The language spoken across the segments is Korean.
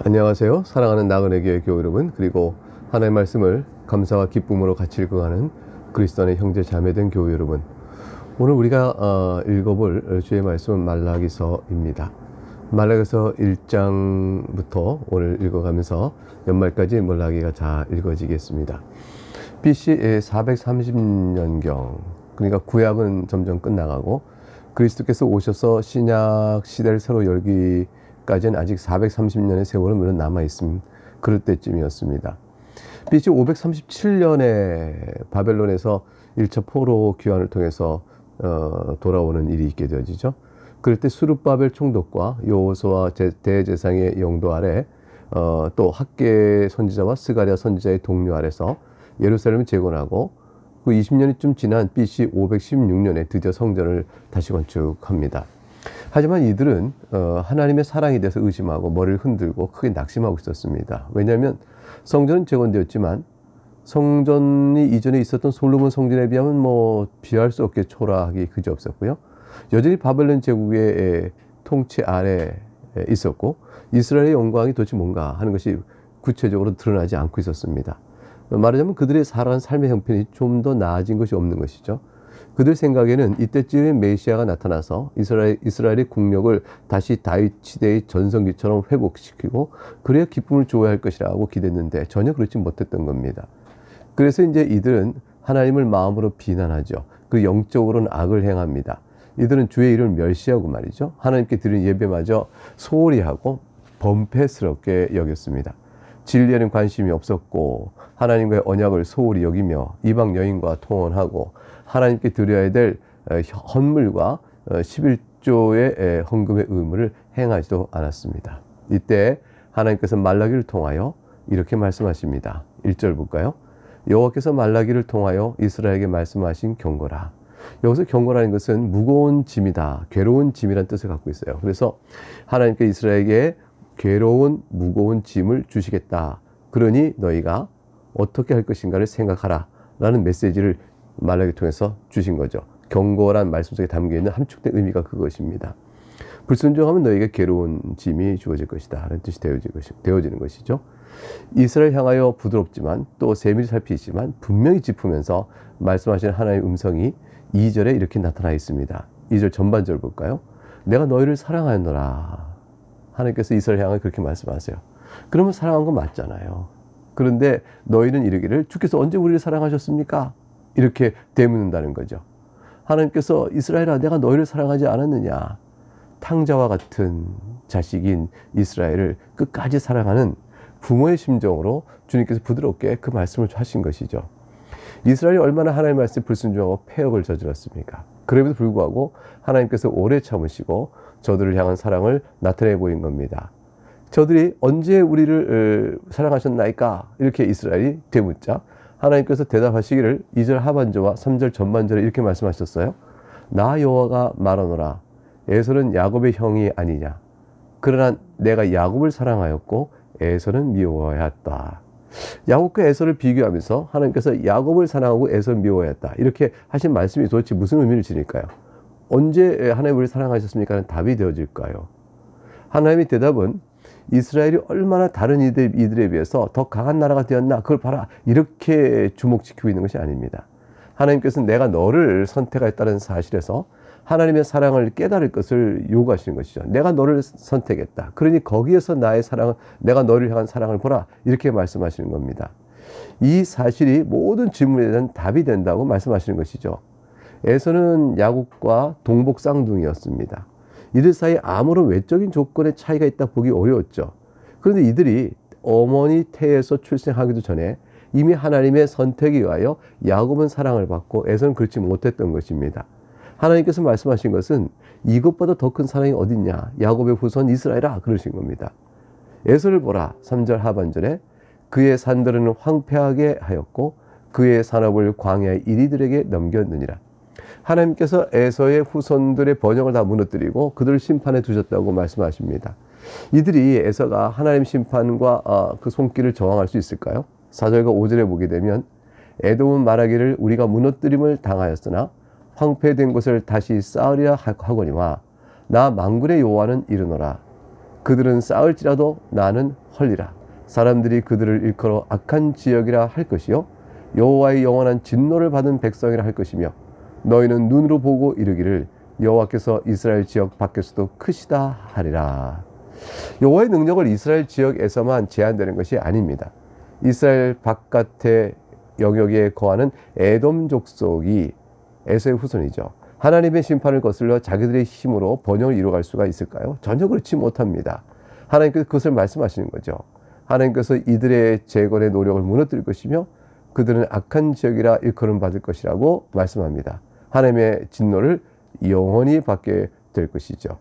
안녕하세요. 사랑하는 나그네 교회 교우 여러분, 그리고 하나님의 말씀을 감사와 기쁨으로 같이 읽어가는 그리스도 안의 형제 자매된 교우 여러분, 오늘 우리가 읽어볼 주의 말씀은 말라기서입니다. 말라기서 1장부터 오늘 읽어가면서 연말까지 말라기가 다 읽어지겠습니다. BC 430년경, 그러니까 구약은 점점 끝나가고 그리스도께서 오셔서 신약 시대를 새로 열기까지는 아직 430년의 세월은 물론 남아있음, 그럴 때쯤이었습니다. BC 537년에 바벨론에서 1차 포로 귀환을 통해서 돌아오는 일이 있게 되어지죠. 그럴 때 수룹바벨 총독과 여호수아 대제사장의 영도 아래 또 학계 선지자와 스가랴 선지자의 동료 아래서 예루살렘을 재건하고 그 20년이쯤 지난 BC 516년에 드디어 성전을 다시 건축합니다. 하지만 이들은 하나님의 사랑에 대해서 의심하고 머리를 흔들고 크게 낙심하고 있었습니다. 왜냐하면 성전은 재건되었지만 성전이 이전에 있었던 솔로몬 성전에 비하면 비할 수 없게 초라하기 그지없었고요. 여전히 바벨론 제국의 통치 아래에 있었고 이스라엘의 영광이 도대체 뭔가 하는 것이 구체적으로 드러나지 않고 있었습니다. 말하자면 그들의 살아가는 삶의 형편이 좀 더 나아진 것이 없는 것이죠. 그들 생각에는 이때쯤에 메시아가 나타나서 이스라엘의 국력을 다시 다윗 시대의 전성기처럼 회복시키고 그래야 기쁨을 주어야 할 것이라고 기대했는데 전혀 그렇지 못했던 겁니다. 그래서 이제 이들은 하나님을 마음으로 비난하죠. 그 영적으로는 악을 행합니다. 이들은 주의 이름을 멸시하고 말이죠. 하나님께 드리는 예배마저 소홀히 하고 범패스럽게 여겼습니다. 진리에는 관심이 없었고 하나님과의 언약을 소홀히 여기며 이방 여인과 통혼하고 하나님께 드려야 될 헌물과 11조의 헌금의 의무를 행하지도 않았습니다. 이때 하나님께서 말라기를 통하여 이렇게 말씀하십니다. 1절 볼까요? 여호와께서 말라기를 통하여 이스라엘에게 말씀하신 경고라. 여기서 경고라는 것은 무거운 짐이다, 괴로운 짐이라는 뜻을 갖고 있어요. 그래서 하나님께 이스라엘에게 괴로운 무거운 짐을 주시겠다. 그러니 너희가 어떻게 할 것인가를 생각하라 라는 메시지를 말라기를 통해서 주신 거죠. 경고란 말씀 속에 담겨있는 함축된 의미가 그것입니다. 불순종하면 너희에게 괴로운 짐이 주어질 것이다 라는 뜻이 되어지는 것이죠. 이스라엘 향하여 부드럽지만 또 세밀히 살피지만 분명히 짚으면서 말씀하시는 하나님의 음성이 2절에 이렇게 나타나 있습니다. 2절 전반절 볼까요? 내가 너희를 사랑하였노라. 하나님께서 이스라엘 향하여 그렇게 말씀하세요. 그러면 사랑한 건 맞잖아요. 그런데 너희는 이르기를 주께서 언제 우리를 사랑하셨습니까? 이렇게 되묻는다는 거죠. 하나님께서 이스라엘아 내가 너희를 사랑하지 않았느냐. 탕자와 같은 자식인 이스라엘을 끝까지 사랑하는 부모의 심정으로 주님께서 부드럽게 그 말씀을 하신 것이죠. 이스라엘이 얼마나 하나님의 말씀에 불순종하고 패역을 저질렀습니까? 그럼에도 불구하고 하나님께서 오래 참으시고 저들을 향한 사랑을 나타내 보인 겁니다. 저들이 언제 우리를 사랑하셨나이까? 이렇게 이스라엘이 되묻자 하나님께서 대답하시기를 2절 하반절과 3절 전반절에 이렇게 말씀하셨어요. 나 여호와가 말하노라. 에서는 야곱의 형이 아니냐. 그러나 내가 야곱을 사랑하였고 에서는 미워하였다. 야곱과 에서를 비교하면서 하나님께서 야곱을 사랑하고 에서를 미워하였다. 이렇게 하신 말씀이 도대체 무슨 의미를 지닐까요? 언제 하나님 우리를 사랑하셨습니까? 하는 답이 되어질까요? 하나님의 대답은 이스라엘이 얼마나 다른 이들에 비해서 더 강한 나라가 되었나 그걸 봐라 이렇게 주목시키고 있는 것이 아닙니다. 하나님께서는 내가 너를 선택하였다는 사실에서 하나님의 사랑을 깨달을 것을 요구하시는 것이죠. 내가 너를 선택했다. 그러니 거기에서 나의 사랑을, 내가 너를 향한 사랑을 보라 이렇게 말씀하시는 겁니다. 이 사실이 모든 질문에 대한 답이 된다고 말씀하시는 것이죠. 에서는 야곱과 동복 쌍둥이였습니다. 이들 사이에 아무런 외적인 조건의 차이가 있다 보기 어려웠죠. 그런데 이들이 어머니 태에서 출생하기도 전에 이미 하나님의 선택에 의하여 야곱은 사랑을 받고 에서는 그렇지 못했던 것입니다. 하나님께서 말씀하신 것은 이것보다 더 큰 사랑이 어딨냐. 야곱의 후손 이스라엘아 그러신 겁니다. 에서를 보라. 3절 하반절에 그의 산들은 황폐하게 하였고 그의 산업을 광야의 이리들에게 넘겼느니라. 하나님께서 에서의 후손들의 번영을 다 무너뜨리고 그들을 심판해 두셨다고 말씀하십니다. 이들이 에서가 하나님 심판과 그 손길을 저항할 수 있을까요? 4절과 5절에 보게 되면 에돔은 말하기를 우리가 무너뜨림을 당하였으나 황폐된 곳을 다시 쌓으려 하거니와 나 만군의 여호와는 이르노라. 그들은 싸울지라도 나는 헐리라. 사람들이 그들을 일컬어 악한 지역이라 할 것이요 여호와의 영원한 진노를 받은 백성이라 할 것이며 너희는 눈으로 보고 이르기를 여호와께서 이스라엘 지역 밖에서도 크시다 하리라. 여호와의 능력을 이스라엘 지역에서만 제한되는 것이 아닙니다. 이스라엘 바깥의 영역에 거하는 에돔 족속이 에서의 후손이죠. 하나님의 심판을 거슬러 자기들의 힘으로 번영을 이루어갈 수가 있을까요? 전혀 그렇지 못합니다. 하나님께서 그것을 말씀하시는 거죠. 하나님께서 이들의 재건의 노력을 무너뜨릴 것이며 그들은 악한 지역이라 일컬음 받을 것이라고 말씀합니다. 하나님의 진노를 영원히 받게 될 것이죠.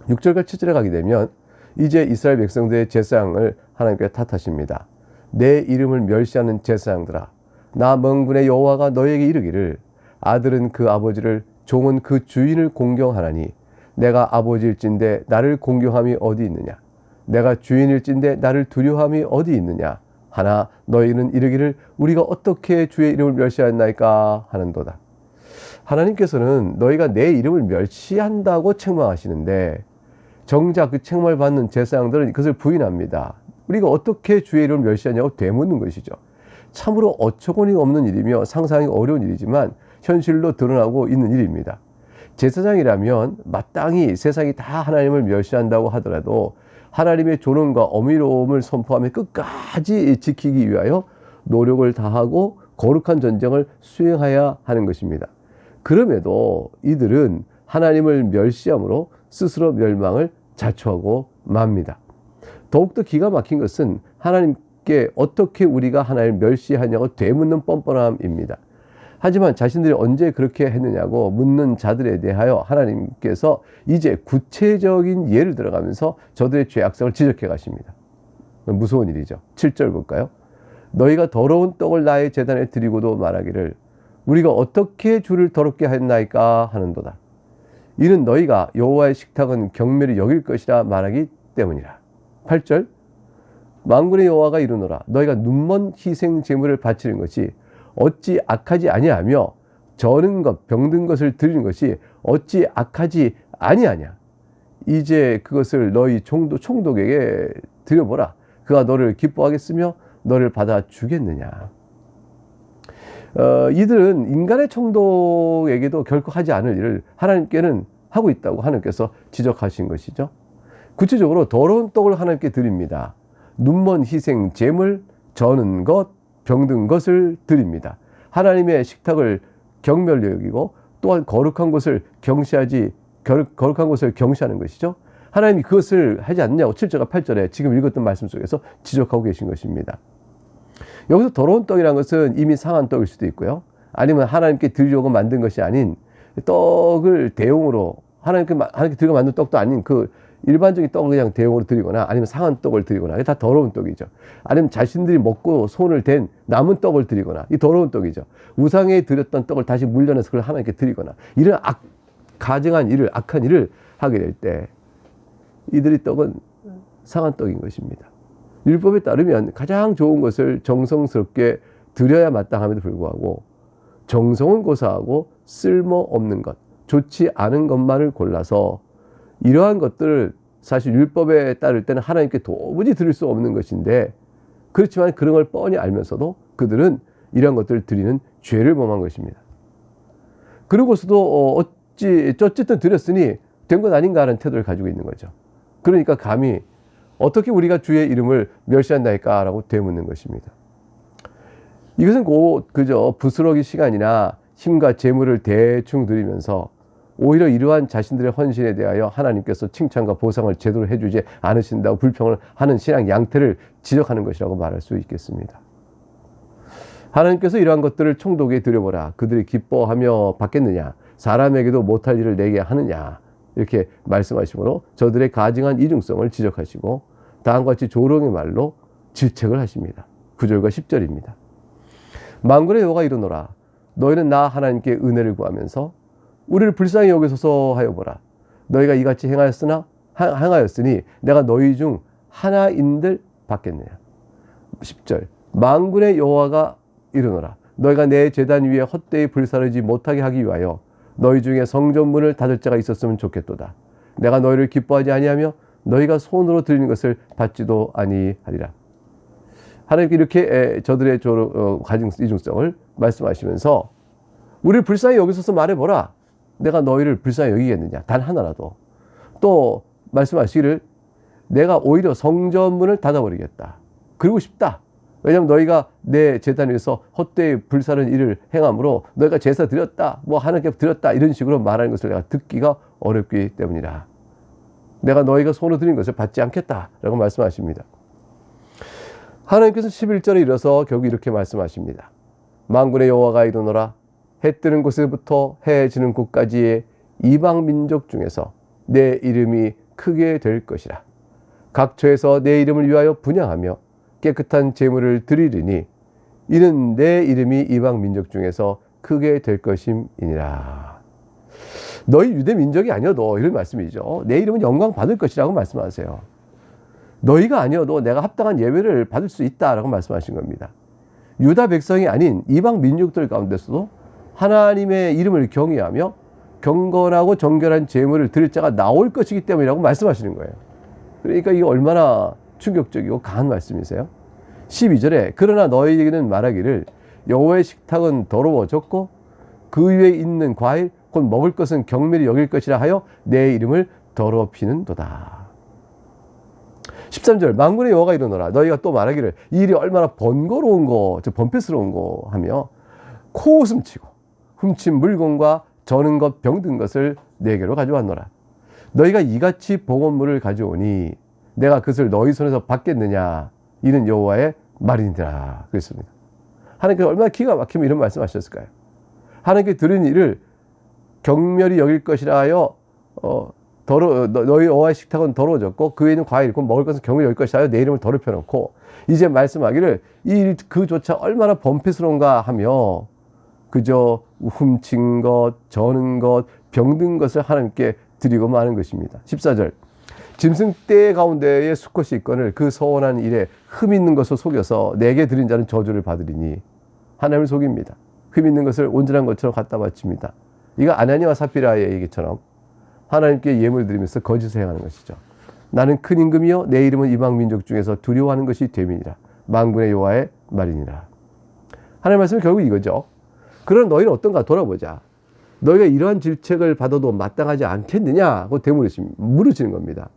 6절과 7절에 가게 되면 이제 이스라엘 백성들의 제사장을 하나님께 탓하십니다. 내 이름을 멸시하는 제사장들아, 나 멍군의 여호와가 너에게 이르기를 아들은 그 아버지를 종은 그 주인을 공경하나니 내가 아버지일진데 나를 공경함이 어디 있느냐? 내가 주인일진데 나를 두려움이 어디 있느냐? 하나 너희는 이르기를 우리가 어떻게 주의 이름을 멸시하였나이까 하는도다. 하나님께서는 너희가 내 이름을 멸시한다고 책망하시는데 정작 그 책망을 받는 제사장들은 그것을 부인합니다. 우리가 어떻게 주의 이름을 멸시하냐고 되묻는 것이죠. 참으로 어처구니 없는 일이며 상상이 어려운 일이지만 현실로 드러나고 있는 일입니다. 제사장이라면 마땅히 세상이 다 하나님을 멸시한다고 하더라도 하나님의 존엄과 어미로움을 선포하며 끝까지 지키기 위하여 노력을 다하고 거룩한 전쟁을 수행해야 하는 것입니다. 그럼에도 이들은 하나님을 멸시함으로 스스로 멸망을 자초하고 맙니다. 더욱더 기가 막힌 것은 하나님께 어떻게 우리가 하나님을 멸시하냐고 되묻는 뻔뻔함입니다. 하지만 자신들이 언제 그렇게 했느냐고 묻는 자들에 대하여 하나님께서 이제 구체적인 예를 들어가면서 저들의 죄악성을 지적해 가십니다. 무서운 일이죠. 7절 볼까요? 너희가 더러운 떡을 나의 제단에 드리고도 말하기를 우리가 어떻게 주를 더럽게 했나이까 하는도다. 이는 너희가 여호와의 식탁은 경멸히 여길 것이라 말하기 때문이라. 8절 만군의 여호와가 이르노라 너희가 눈먼 희생 제물을 바치는 것이 어찌 악하지 아니하며 저는 것 병든 것을 드리는 것이 어찌 악하지 아니하냐. 이제 그것을 너희 총독에게 드려보라. 그가 너를 기뻐하겠으며 너를 받아 주겠느냐. 이들은 인간의 총독에게도 결코 하지 않을 일을 하나님께는 하고 있다고 하나님께서 지적하신 것이죠. 구체적으로 더러운 떡을 하나님께 드립니다. 눈먼 희생 제물, 저는 것, 병든 것을 드립니다. 하나님의 식탁을 경멸히 여기고 또한 거룩한 것을 거룩한 것을 경시하는 것이죠. 하나님이 그것을 하지 않느냐고 7절과 8절에 지금 읽었던 말씀 속에서 지적하고 계신 것입니다. 여기서 더러운 떡이라는 것은 이미 상한 떡일 수도 있고요. 아니면 하나님께 드리려고 만든 것이 아닌 떡을 대용으로 하나님께 드리고 만든 떡도 아닌 그 일반적인 떡을 그냥 대용으로 드리거나 아니면 상한 떡을 드리거나 이게 다 더러운 떡이죠. 아니면 자신들이 먹고 손을 댄 남은 떡을 드리거나 이 더러운 떡이죠. 우상에 드렸던 떡을 다시 물려내서 그걸 하나님께 드리거나 이런 가증한 일을 악한 일을 하게 될 때 이들의 떡은 상한 떡인 것입니다. 율법에 따르면 가장 좋은 것을 정성스럽게 드려야 마땅함에도 불구하고 정성은 고사하고 쓸모없는 것, 좋지 않은 것만을 골라서 이러한 것들을 사실 율법에 따를 때는 하나님께 도무지 드릴 수 없는 것인데 그렇지만 그런 걸 뻔히 알면서도 그들은 이러한 것들을 드리는 죄를 범한 것입니다. 그러고서도 어쨌든 드렸으니 된 것 아닌가 하는 태도를 가지고 있는 거죠. 그러니까 감히 어떻게 우리가 주의 이름을 멸시한다니까 라고 되묻는 것입니다. 이것은 그저 부스러기 시간이나 힘과 재물을 대충 드리면서 오히려 이러한 자신들의 헌신에 대하여 하나님께서 칭찬과 보상을 제대로 해주지 않으신다고 불평을 하는 신앙 양태를 지적하는 것이라고 말할 수 있겠습니다. 하나님께서 이러한 것들을 총독에 드려보라. 그들이 기뻐하며 받겠느냐. 사람에게도 못할 일을 내게 하느냐. 이렇게 말씀하시므로 저들의 가증한 이중성을 지적하시고 다음과 같이 조롱의 말로 질책을 하십니다. 9절과 10절입니다. 만군의 여호와가 이르노라. 너희는 나 하나님께 은혜를 구하면서 우리를 불쌍히 여기소서 하여 보라. 너희가 이같이 행하였으니 내가 너희 중 하나인들 받겠느냐. 10절 만군의 여호와가 이르노라. 너희가 내 제단 위에 헛되이 불사르지 못하게 하기 위하여 너희 중에 성전문을 닫을 자가 있었으면 좋겠도다. 내가 너희를 기뻐하지 아니하며 너희가 손으로 드리는 것을 받지도 아니하리라. 하나님께 이렇게 저들의 가진 이중성을 말씀하시면서 우리를 불쌍히 여기소서 말해보라. 내가 너희를 불쌍히 여기겠느냐. 단 하나라도. 또 말씀하시기를 내가 오히려 성전문을 닫아버리겠다. 그러고 싶다. 왜냐하면 너희가 내 제단 위에서 헛되이 불사른 일을 행함으로 너희가 제사 드렸다, 뭐 하나님께 드렸다 이런 식으로 말하는 것을 내가 듣기가 어렵기 때문이라. 내가 너희가 손으로 드린 것을 받지 않겠다라고 말씀하십니다. 하나님께서 11절에 이르러서 결국 이렇게 말씀하십니다. 만군의 여호와가 이르노라. 해 뜨는 곳에부터 해 지는 곳까지의 이방 민족 중에서 내 이름이 크게 될 것이라. 각 처에서 내 이름을 위하여 분향하며 깨끗한 제물을 드리리니 이는 내 이름이 이방 민족 중에서 크게 될 것임이니라. 너희 유대 민족이 아니어도 이런 말씀이죠. 내 이름은 영광 받을 것이라고 말씀하세요. 너희가 아니어도 내가 합당한 예배를 받을 수 있다라고 말씀하신 겁니다. 유다 백성이 아닌 이방 민족들 가운데서도 하나님의 이름을 경외하며 경건하고 정결한 제물을 드릴 자가 나올 것이기 때문이라고 말씀하시는 거예요. 그러니까 이게 얼마나 충격적이고 강한 말씀이세요. 12절에 그러나 너희에게는 말하기를 여호와의 식탁은 더러워졌고 그 위에 있는 과일 곧 먹을 것은 경멸히 여길 것이라 하여 내 이름을 더럽히는도다. 13절 만군의 여호와가 이르노라. 너희가 또 말하기를 이 일이 얼마나 번거로운 거, 번패스러운 거 하며 코웃음 치고 훔친 물건과 저는 것 병든 것을 내게로 가져왔노라. 너희가 이같이 봉헌물을 가져오니 내가 그것을 너희 손에서 받겠느냐. 이는 여호와의 말이니라. 그랬습니다. 하나님께서 얼마나 기가 막히면 이런 말씀하셨을까요? 하나님께 드린 일을 경멸히 여길 것이라 하여 너희 여호와의 식탁은 더러워졌고 그 외에는 과일 곧 먹을 것은 경멸히 여길 것이라 하여 내 이름을 더럽혀 놓고 이제 말씀하기를 이 일 그조차 얼마나 번패스러운가 하며 그저 훔친 것, 저는 것, 병든 것을 하나님께 드리고 마는 것입니다. 14절 짐승떼 가운데에 수컷이 있거늘 그 서원한 일에 흠 있는 것을 속여서 내게 드린 자는 저주를 받으리니 하나님을 속입니다. 흠 있는 것을 온전한 것처럼 갖다 바칩니다. 이거 아나니와 사피라의 얘기처럼 하나님께 예물 드리면서 거짓을 행하는 것이죠. 나는 큰 임금이요 내 이름은 이방 민족 중에서 두려워하는 것이 됨이니라. 만군의 여호와의 말이니라. 하나님 말씀은 결국 이거죠. 그러나 너희는 어떤가 돌아보자. 너희가 이러한 질책을 받아도 마땅하지 않겠느냐고 물으시는 겁니다.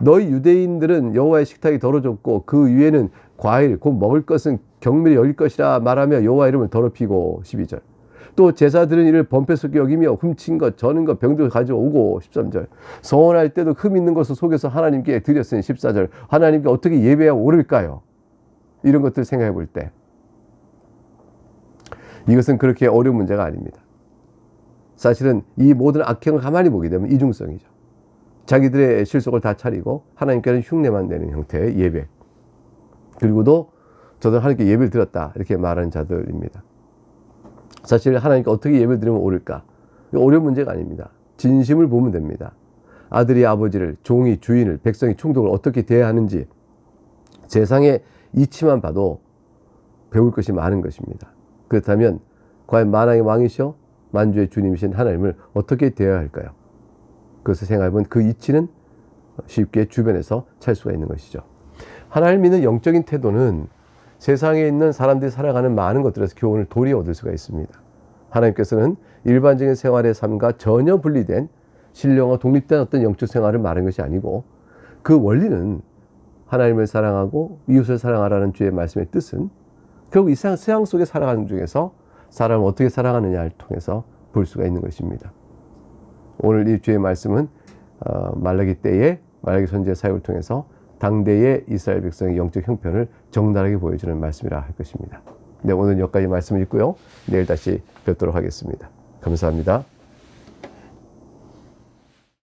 너희 유대인들은 여호와의 식탁이 더러워졌고 그 위에는 과일 곧 먹을 것은 경멸히 여길 것이라 말하며 여호와 이름을 더럽히고 12절 또 제사 드린 일을 번패스럽게 여기며 훔친 것 저는 것 병도 가져오고 13절 서원할 때도 흠 있는 것을 속여서 하나님께 드렸으니 14절 하나님께 어떻게 예배해야 옳을까요? 이런 것들 생각해 볼 때 이것은 그렇게 어려운 문제가 아닙니다. 사실은 이 모든 악행을 가만히 보게 되면 이중성이죠. 자기들의 실속을 다 차리고 하나님께는 흉내만 내는 형태의 예배. 그리고도 저들 하나님께 예배를 드렸다 이렇게 말하는 자들입니다. 사실 하나님께 어떻게 예배를 드리면 옳을까? 어려운 문제가 아닙니다. 진심을 보면 됩니다. 아들이 아버지를, 종이 주인을, 백성이 총독을 어떻게 대해야 하는지 세상의 이치만 봐도 배울 것이 많은 것입니다. 그렇다면 과연 만왕의 왕이시여 만주의 주님이신 하나님을 어떻게 대해야 할까요? 그것을 생각해보면 그 이치는 쉽게 주변에서 찾을 수가 있는 것이죠. 하나님을 믿는 영적인 태도는 세상에 있는 사람들이 살아가는 많은 것들에서 교훈을 도리에 얻을 수가 있습니다. 하나님께서는 일반적인 생활의 삶과 전혀 분리된 신령과 독립된 어떤 영적 생활을 말하는 것이 아니고 그 원리는 하나님을 사랑하고 이웃을 사랑하라는 주의 말씀의 뜻은 결국 이 세상 속에 살아가는 중에서 사람을 어떻게 사랑하느냐를 통해서 볼 수가 있는 것입니다. 오늘 이 주의 말씀은 말라기 때에 말라기 선지의 사역을 통해서 당대의 이스라엘 백성의 영적 형편을 적나라하게 보여주는 말씀이라 할 것입니다. 네, 오늘 여기까지 말씀을 읽고요. 내일 다시 뵙도록 하겠습니다. 감사합니다.